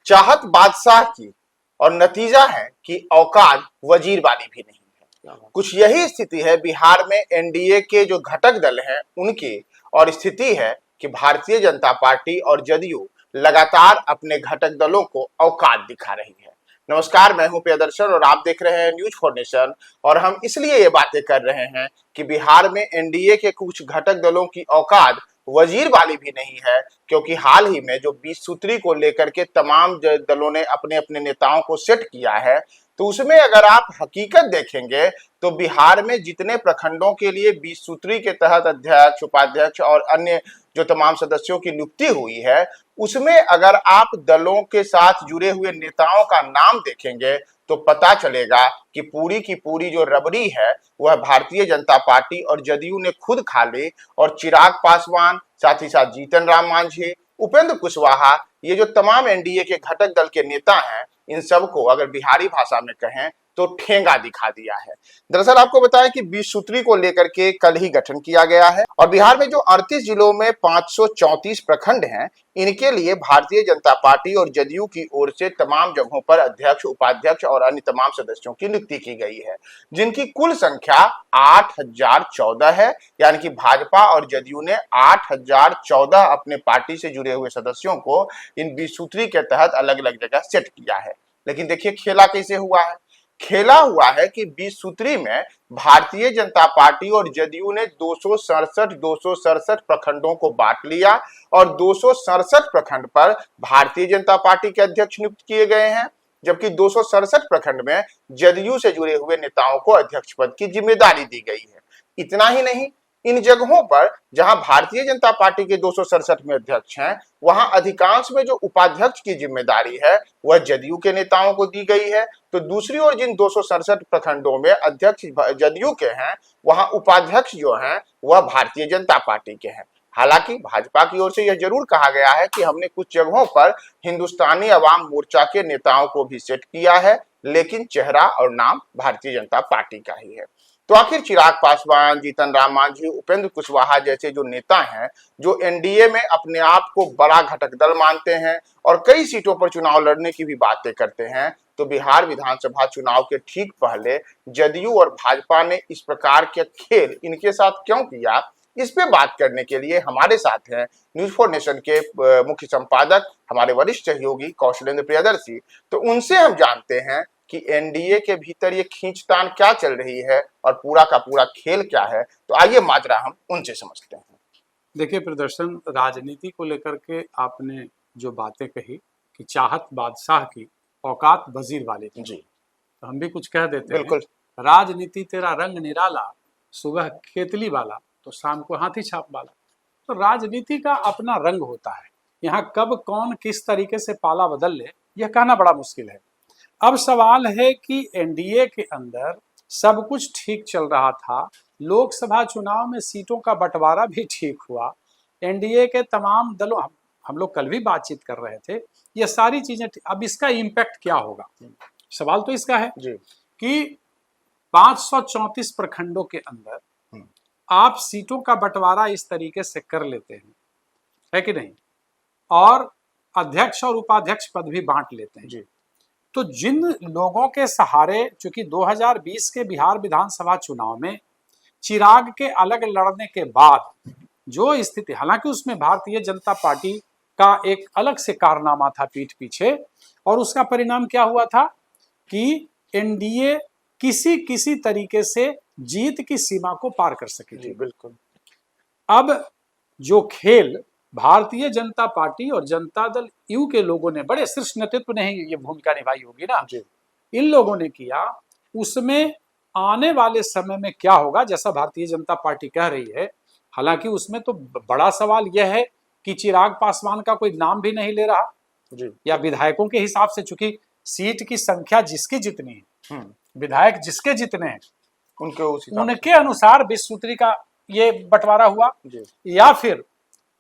चाहत बादशाह की और नतीजा है कि औकात वजीर वाली भी नहीं है। कुछ यही स्थिति है बिहार में एनडीए के जो घटक दल हैं उनकी, और स्थिति है कि भारतीय जनता पार्टी और जदयू लगातार अपने घटक दलों को औकात दिखा रही है। नमस्कार, मैं हूं प्रियदर्शन और आप देख रहे हैं न्यूज फॉर नेशन। और हम इसलिए ये बातें कर रहे हैं कि बिहार में एनडीए के कुछ घटक दलों की औकात वजीर वाली भी नहीं है, क्योंकि हाल ही में जो 20 सूत्री को लेकर के तमाम दलों ने अपने अपने नेताओं को सेट किया है, तो उसमें अगर आप हकीकत देखेंगे तो बिहार में जितने प्रखंडों के लिए 20 सूत्री के तहत अध्यक्ष, उपाध्यक्ष और अन्य जो तमाम सदस्यों की नियुक्ति हुई है, उसमें अगर आप दलों के साथ जुड़े हुए नेताओं का नाम देखेंगे तो पता चलेगा कि पूरी की पूरी जो रबड़ी है वह भारतीय जनता पार्टी और जदयू ने खुद खा ली। और चिराग पासवान, साथ ही साथ जीतन राम मांझी, उपेंद्र कुशवाहा, ये जो तमाम एनडीए के घटक दल के नेता हैं, इन सबको अगर बिहारी भाषा में कहें तो ठेंगा दिखा दिया है। दरअसल आपको बताएं कि 20 सूत्री को लेकर के कल ही गठन किया गया है और बिहार में जो 38 जिलों में 534 प्रखंड हैं, इनके लिए भारतीय जनता पार्टी और जदयू की ओर से तमाम जगहों पर अध्यक्ष, उपाध्यक्ष और अन्य तमाम सदस्यों की नियुक्ति की गई है, जिनकी कुल संख्या 8014 है। यानी कि भाजपा और जदयू ने 8014 अपने पार्टी से जुड़े हुए सदस्यों को इन 20 सूत्री के तहत अलग अलग जगह सेट किया है। लेकिन देखिए खेला कैसे हुआ है। खेला हुआ है कि 20 सूत्री में भारतीय जनता पार्टी और जदयू ने 267 प्रखंडों को बांट लिया और 267 प्रखंड पर भारतीय जनता पार्टी के अध्यक्ष नियुक्त किए गए हैं, जबकि 267 प्रखंड में जदयू से जुड़े हुए नेताओं को अध्यक्ष पद की जिम्मेदारी दी गई है। इतना ही नहीं, इन जगहों पर जहां भारतीय जनता पार्टी के 267 में अध्यक्ष हैं, वहां अधिकांश में जो उपाध्यक्ष की जिम्मेदारी है वह जदयू के नेताओं को दी गई है। तो दूसरी ओर जिन 267 प्रखंडों में अध्यक्ष जदयू के हैं, वहां उपाध्यक्ष जो हैं वह भारतीय जनता पार्टी के हैं। हालांकि भाजपा की ओर से यह जरूर कहा गया है कि हमने कुछ जगहों पर हिंदुस्तानी अवाम मोर्चा के नेताओं को भी सेट किया है, लेकिन चेहरा और नाम भारतीय जनता पार्टी का ही है। तो आखिर चिराग पासवान, जीतन राम मांझी, उपेंद्र कुशवाहा जैसे जो नेता हैं, जो एनडीए में अपने आप को बड़ा घटक दल मानते हैं और कई सीटों पर चुनाव लड़ने की भी बातें करते हैं, तो बिहार विधानसभा चुनाव के ठीक पहले जदयू और भाजपा ने इस प्रकार के खेल इनके साथ क्यों किया, इस पे बात करने के लिए हमारे साथ हैं न्यूज फॉर नेशन के मुख्य संपादक, हमारे वरिष्ठ सहयोगी कौशलेंद्र प्रियदर्शी। तो उनसे हम जानते हैं कि एनडीए के भीतर ये खींचतान क्या चल रही है और पूरा का पूरा खेल क्या है। तो आइए माजरा हम उनसे समझते हैं। देखिए प्रदर्शन, राजनीति को लेकर के आपने जो बातें कही कि चाहत बादशाह की औकात वजीर वाले की, जी, तो हम भी कुछ कह देते बिल्कुल। हैं, राजनीति तेरा रंग निराला, सुबह केतली वाला तो शाम को हाथी छाप वाला। तो राजनीति का अपना रंग होता है, यहाँ कब कौन किस तरीके से पाला बदल ले यह कहना बड़ा मुश्किल है। अब सवाल है कि एनडीए के अंदर सब कुछ ठीक चल रहा था, लोकसभा चुनाव में सीटों का बंटवारा भी ठीक हुआ, एनडीए के तमाम दलों, हम लोग कल भी बातचीत कर रहे थे, ये सारी चीजें, अब इसका इम्पैक्ट क्या होगा? सवाल तो इसका है जी, कि 534 प्रखंडों के अंदर आप सीटों का बंटवारा इस तरीके से कर लेते हैं, है कि नहीं, और अध्यक्ष और उपाध्यक्ष पद भी बांट लेते हैं। जी, तो जिन लोगों के सहारे, चूंकि 2020 के बिहार विधानसभा चुनाव में चिराग के अलग लड़ने के बाद जो स्थिति, हालांकि उसमें भारतीय जनता पार्टी का एक अलग से कारनामा था पीठ पीछे, और उसका परिणाम क्या हुआ था कि एनडीए किसी किसी तरीके से जीत की सीमा को पार कर सकी थी। बिल्कुल। अब जो खेल भारतीय जनता पार्टी और जनता दल यू के लोगों ने, बड़े शीर्ष नेतृत्व ने ही ये भूमिका निभाई होगी ना, इन लोगों ने किया, उसमें आने वाले समय में क्या होगा, जैसा भारतीय जनता पार्टी कह रही है। हालांकि उसमें तो बड़ा सवाल यह है कि चिराग पासवान का कोई नाम भी नहीं ले रहा जी, या विधायकों के हिसाब से, चूंकि सीट की संख्या जिसकी जितनी है, विधायक जिसके जितने हैं, उनके अनुसार 20 सूत्री का ये बंटवारा हुआ। या फिर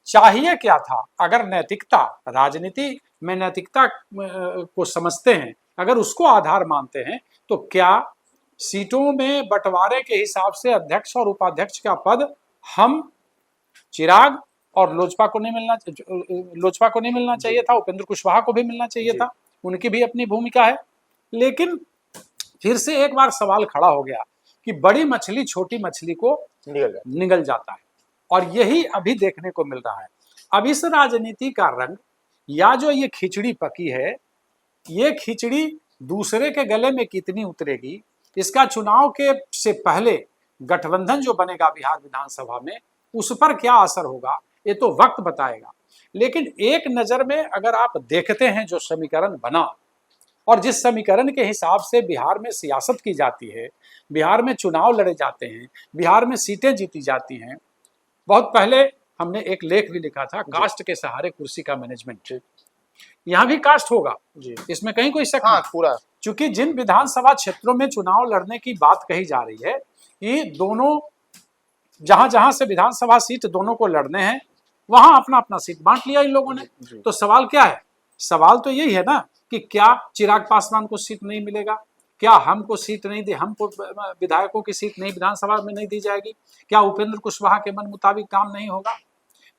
चाहिए क्या था, अगर नैतिकता, राजनीति में नैतिकता को समझते हैं, अगर उसको आधार मानते हैं, तो क्या सीटों में बंटवारे के हिसाब से अध्यक्ष और उपाध्यक्ष का पद हम चिराग और लोजपा को नहीं मिलना चाहिए था, उपेंद्र कुशवाहा को भी मिलना चाहिए था, उनकी भी अपनी भूमिका है। लेकिन फिर से एक बार सवाल खड़ा हो गया कि बड़ी मछली छोटी मछली को निगल जाता है, और यही अभी देखने को मिल रहा है। अब इस राजनीति का रंग, या जो ये खिचड़ी पकी है, ये खिचड़ी दूसरे के गले में कितनी उतरेगी, इसका चुनाव के से पहले गठबंधन जो बनेगा बिहार विधानसभा में, उस पर क्या असर होगा, ये तो वक्त बताएगा। लेकिन एक नजर में अगर आप देखते हैं जो समीकरण बना, और जिस समीकरण के हिसाब से बिहार में सियासत की जाती है, बिहार में चुनाव लड़े जाते हैं, बिहार में सीटें जीती जाती हैं। बहुत पहले हमने एक लेख भी लिखा था, कास्ट के सहारे कुर्सी का मैनेजमेंट। यहाँ भी कास्ट होगा जी, इसमें कहीं कोई शक नहीं। पूरा, चूंकि जिन विधानसभा क्षेत्रों में चुनाव लड़ने की बात कही जा रही है, ये दोनों जहां जहां से विधानसभा सीट दोनों को लड़ने हैं, वहां अपना अपना सीट बांट लिया इन लोगों ने। तो सवाल क्या है? सवाल तो यही है ना कि क्या चिराग पासवान को सीट नहीं मिलेगा, क्या हमको सीट नहीं दी, हमको विधायकों की सीट नहीं विधानसभा में नहीं दी जाएगी, क्या उपेंद्र कुशवाहा के मन मुताबिक काम नहीं होगा?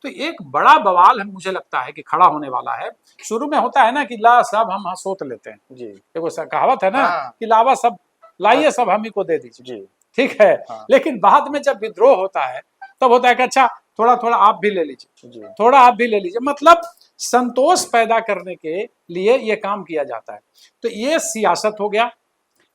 तो एक बड़ा बवाल है, मुझे लगता है कि खड़ा होने वाला है। शुरू में होता है ना कि ला सब हम सोच लेते हैं जी, देखो कहावत है ना कि लावा सब लाइए, सब हम ही को दे दीजिए जी, ठीक है। लेकिन बाद में जब विद्रोह होता है तब होता है कि अच्छा थोड़ा थोड़ा आप भी ले लीजिए, थोड़ा आप भी ले लीजिए, मतलब संतोष पैदा करने के लिए ये काम किया जाता है। तो ये सियासत हो गया।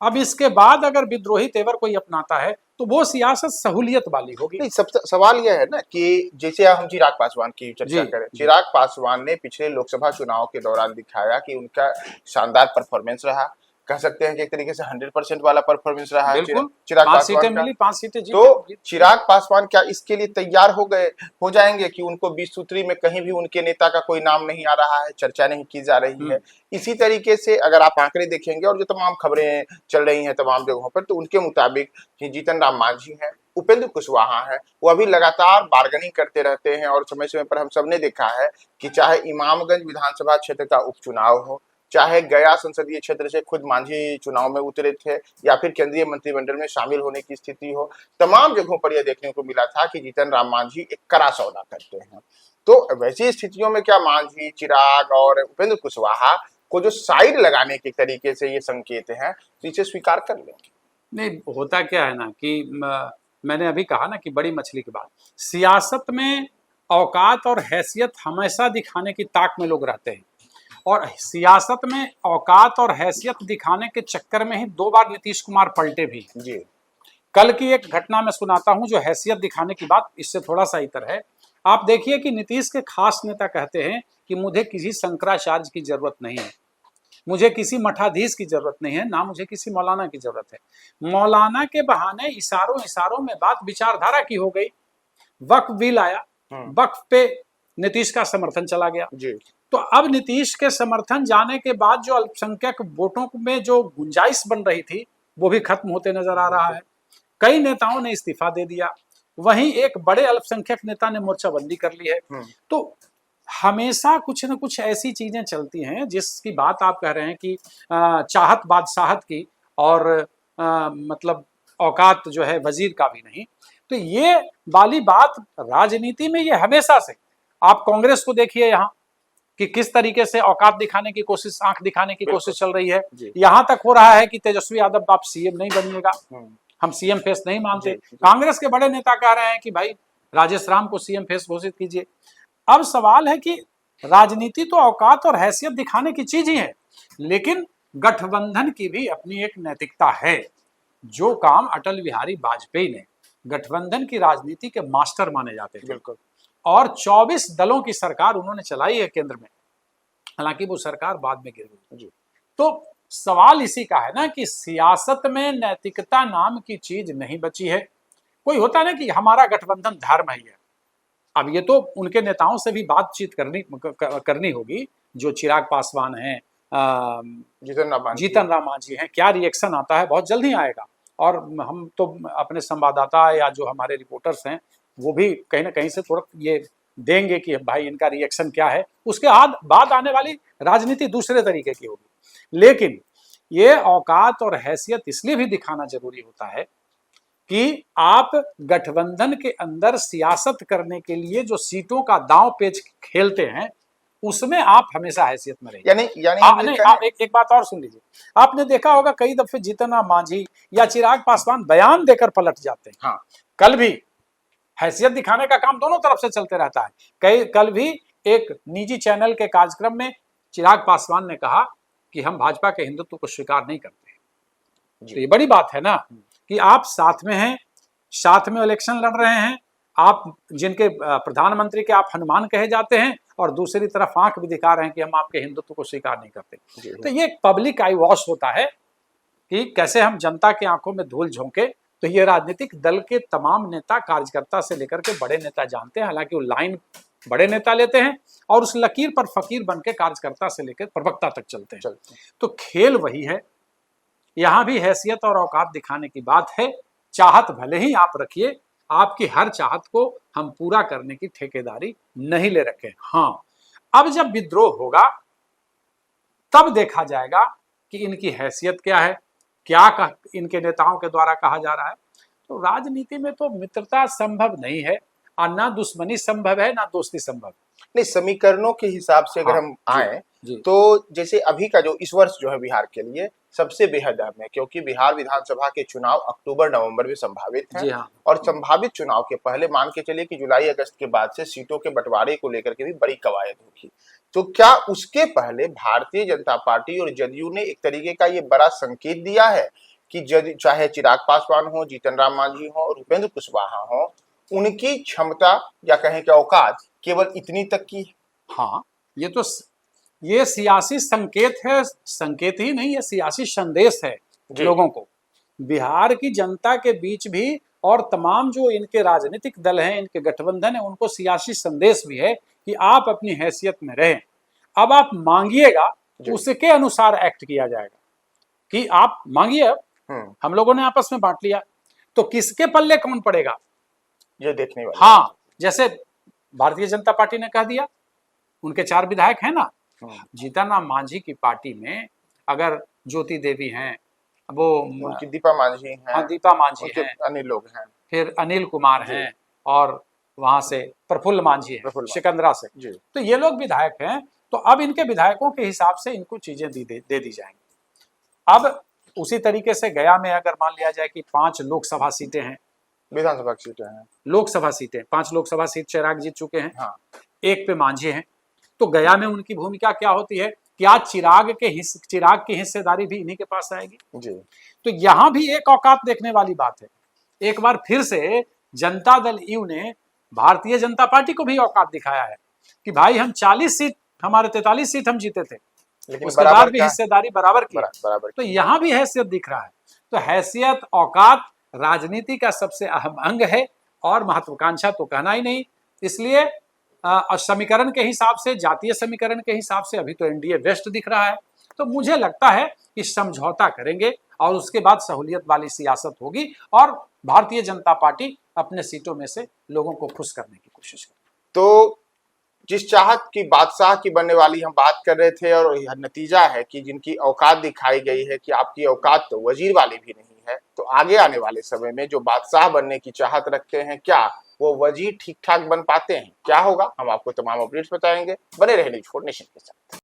अब इसके बाद अगर विद्रोही तेवर कोई अपनाता है तो वो सियासत सहूलियत वाली होगी। नहीं, सब सवाल यह है ना कि जैसे हम चिराग पासवान की चर्चा करें, चिराग पासवान ने पिछले लोकसभा चुनाव के दौरान दिखाया कि उनका शानदार परफॉर्मेंस रहा, कह सकते हैं कि एक तरीके से 100% वाला परफॉर्मेंस रहा है चिराग पासवान का। 5 सीटें जीते। तो चिराग पासवान क्या इसके लिए तैयार हो जाएंगे कि उनको 20 सूत्री में कहीं भी उनके नेता का कोई नाम नहीं आ रहा है, चर्चा नहीं की जा रही है? इसी तरीके से अगर आप आंकड़े देखेंगे और जो तमाम खबरें चल रही हैं तमाम जगहों पर, तो उनके मुताबिक जीतन राम मांझी हैं, उपेंद्र कुशवाहा है, वो अभी लगातार बार्गेनिंग करते रहते हैं। और समय समय पर हम सबने देखा है कि चाहे इमामगंज विधानसभा क्षेत्र का उपचुनाव हो, चाहे गया संसदीय क्षेत्र से खुद मांझी चुनाव में उतरे थे, या फिर केंद्रीय मंत्रिमंडल में शामिल होने की स्थिति हो, तमाम जगहों पर यह देखने को मिला था कि जीतन राम मांझी एक कड़ा सौदा करते हैं। तो वैसी स्थितियों में क्या मांझी, चिराग और उपेंद्र कुशवाहा को जो साइड लगाने के तरीके से ये संकेत हैं, तो इसे स्वीकार कर लेंगे? नहीं, होता क्या है ना कि मैंने अभी कहा ना कि बड़ी मछली की बात, सियासत में औकात और हैसियत हमेशा दिखाने की ताक में लोग रहते हैं, और सियासत में औकात और हैसियत दिखाने के चक्कर में ही 2 बार नीतीश कुमार पलटे भी जी। कल की एक घटना में सुनाता हूं जो हैसियत दिखाने की बात इससे थोड़ा सा इतर है। आप देखिए कि नीतीश के खास नेता कहते हैं कि मुझे किसी शंकराचार्य की जरूरत नहीं है, मुझे किसी मठाधीश की जरूरत नहीं है, ना मुझे किसी मौलाना की जरूरत है। मौलाना के बहाने इशारों इशारों में बात विचारधारा की हो गई। वक्फ बिल आया, वक्फ पे नीतीश का समर्थन चला गया जी। तो अब नीतीश के समर्थन जाने के बाद जो अल्पसंख्यक वोटों में जो गुंजाइश बन रही थी वो भी खत्म होते नजर आ रहा है। कई नेताओं ने इस्तीफा दे दिया, वहीं एक बड़े अल्पसंख्यक नेता ने मोर्चाबंदी कर ली है। तो हमेशा कुछ न कुछ ऐसी चीजें चलती हैं जिसकी बात आप कह रहे हैं कि चाहत बादशाहत की, और मतलब औकात जो है वजीर का भी नहीं। तो ये वाली बात राजनीति में ये हमेशा से, आप कांग्रेस को देखिए यहाँ कि किस तरीके से औकात दिखाने की कोशिश, आंख दिखाने की कोशिश चल रही है। यहां तक हो रहा है कि तेजस्वी यादव आप सीएम नहीं बनिएगा, हम सीएम फेस नहीं मानते। कांग्रेस के बड़े नेता कह रहे हैं कि भाई राजेश राम को सीएम फेस घोषित कीजिए। अब सवाल है कि राजनीति तो औकात और हैसियत दिखाने की चीज ही है, लेकिन गठबंधन की भी अपनी एक नैतिकता है। जो काम अटल बिहारी वाजपेयी ने, गठबंधन की राजनीति के मास्टर माने जाते थे, बिल्कुल, और 24 दलों की सरकार उन्होंने चलाई है केंद्र में, हालांकि वो सरकार बाद में गिर गई। तो सवाल इसी का है ना कि सियासत में नैतिकता नाम की चीज नहीं बची है। कोई होता है ना कि हमारा गठबंधन धर्म है। अब ये तो उनके नेताओं से भी बातचीत करनी होगी, जो चिराग पासवान हैं, जीतन राम मांझी हैं, क्या रिएक्शन आता है, बहुत जल्द ही आएगा। और हम तो अपने संवाददाता या जो हमारे रिपोर्टर्स हैं वो भी कहीं ना कहीं से थोड़ा ये देंगे कि भाई इनका रिएक्शन क्या है। उसके बाद आने वाली राजनीति दूसरे तरीके की होगी। लेकिन ये औकात और हैसियत इसलिए भी दिखाना जरूरी होता है कि आप गठबंधन के अंदर सियासत करने के लिए जो सीटों का दांव पेच खेलते हैं, उसमें आप हमेशा हैसियत में रहिए। यानी नहीं, आप एक बात और सुन लीजिए। आपने देखा होगा कई दफे जीतन राम मांझी या चिराग पासवान बयान देकर पलट जाते हैं। हाँ, कल भी हैसियत दिखाने का काम दोनों तरफ से चलते रहता है। कल भी एक निजी चैनल के कार्यक्रम में चिराग पासवान ने कहा कि हम भाजपा के हिंदुत्व को स्वीकार नहीं करते। तो ये बड़ी बात है ना कि आप साथ में हैं, साथ में इलेक्शन लड़ रहे हैं, आप जिनके प्रधानमंत्री के आप हनुमान कहे जाते हैं, और दूसरी तरफ आंख भी दिखा रहे हैं कि हम आपके हिंदुत्व को स्वीकार नहीं करते। तो ये एक पब्लिक आई वॉश होता है कि कैसे हम जनता की आंखों में धूल झोंके। तो ये राजनीतिक दल के तमाम नेता, कार्यकर्ता से लेकर के बड़े नेता जानते हैं। हालांकि वो लाइन बड़े नेता लेते हैं और उस लकीर पर फकीर बन के कार्यकर्ता से लेकर प्रवक्ता तक चलते हैं। तो खेल वही है। यहां भी हैसियत और औकात दिखाने की बात है। चाहत भले ही आप रखिए, आपकी हर चाहत को हम पूरा करने की ठेकेदारी नहीं ले रखे। हाँ, अब जब विद्रोह होगा तब देखा जाएगा कि इनकी हैसियत क्या है, क्या इनके नेताओं के द्वारा कहा जा रहा है। तो राजनीति में तो मित्रता संभव नहीं है, और ना दुश्मनी संभव है, ना दोस्ती संभव। नहीं, समीकरणों के हिसाब से अगर हम आए तो जैसे अभी का जो इस वर्ष जो है बिहार के लिए सबसे बेहद अहम है, क्योंकि बिहार विधानसभा के चुनाव अक्टूबर-नवंबर में संभावित हैं। हाँ। और संभावित चुनाव के पहले मान के चलिए कि जुलाई अगस्त के बाद से सीटों के बंटवारे को लेकर के भी बड़ी कवायद होगी। तो क्या उसके पहले भारतीय जनता पार्टी और जदयू ने एक तरीके का ये बड़ा संकेत दिया है कि चाहे चिराग पासवान हो, जीतन राम मांझी हो और उपेंद्र कुशवाहा हो, उनकी क्षमता या कहें कि औकात केवल इतनी तक की? हाँ, ये सियासी संकेत है। संकेत ही नहीं, ये सियासी संदेश है लोगों को, बिहार की जनता के बीच भी, और तमाम जो इनके राजनीतिक दल हैं, इनके गठबंधन है, उनको सियासी संदेश भी है कि आप अपनी हैसियत में रहें। अब आप मांगिएगा, उसके अनुसार एक्ट किया जाएगा कि आप मांगिए। अब हम लोगों ने आपस में बांट लिया, तो किसके पल्ले कौन पड़ेगा ये देखने वाली। हाँ, जैसे भारतीय जनता पार्टी ने कह दिया, उनके 4 विधायक हैं ना, जीतन राम मांझी की पार्टी में अगर ज्योति देवी हैं, वो उनकी दीपा मांझी हैं, हाँ, दीपा मांझी हैं, अनिल लोग हैं, फिर अनिल कुमार हैं, और वहां से प्रफुल्ल मांझी है सिकंदरा से। तो ये लोग विधायक हैं। तो अब इनके विधायकों के हिसाब से इनको चीजें दे दी जाएंगी। अब उसी तरीके से गया में अगर मान लिया जाए कि 5 लोकसभा सीटें हैं, विधानसभा की सीटें हैं, लोकसभा सीटें 5 लोकसभा सीट चिराग जीत चुके हैं। हाँ। 1 पे मांझी हैं। तो गया में उनकी भूमिका क्या होती है? क्या चिराग की हिस्सेदारी भी इन्हीं के पास आएगी? जी। तो यहां भी एक औकात देखने वाली बात है। एक बार फिर से जनता दल यू ने भारतीय जनता पार्टी को भी औकात दिखाया है कि भाई हम 40 सीट, हमारे 43 सीट हम जीते थे, लेकिन उसके बाद भी हिस्सेदारी बराबर की। तो यहां भी हैसियत दिख रहा है। तो हैसियत, औकात राजनीति का सबसे अहम अंग है, और महत्वाकांक्षा तो कहना ही नहीं। इसलिए समीकरण के हिसाब से, जातीय समीकरण के हिसाब से अभी तो एनडीए बेस्ट दिख रहा है। तो मुझे लगता है कि समझौता करेंगे और उसके बाद सहूलियत वाली सियासत होगी, और भारतीय जनता पार्टी अपने सीटों में से लोगों को खुश करने की कोशिश करेगी। तो जिस चाहत की बादशाह की बनने वाली हम बात कर रहे थे, और यह नतीजा है कि जिनकी औकात दिखाई गई है कि आपकी औकात तो वजीर वाली भी नहीं है, तो आगे आने वाले समय में जो बादशाह बनने की चाहत रखते हैं, क्या वो वजीर ठीक ठाक बन पाते हैं? क्या होगा, हम आपको तमाम अपडेट्स बताएंगे। बने रहे न्यूज़ 4 नेशन के साथ।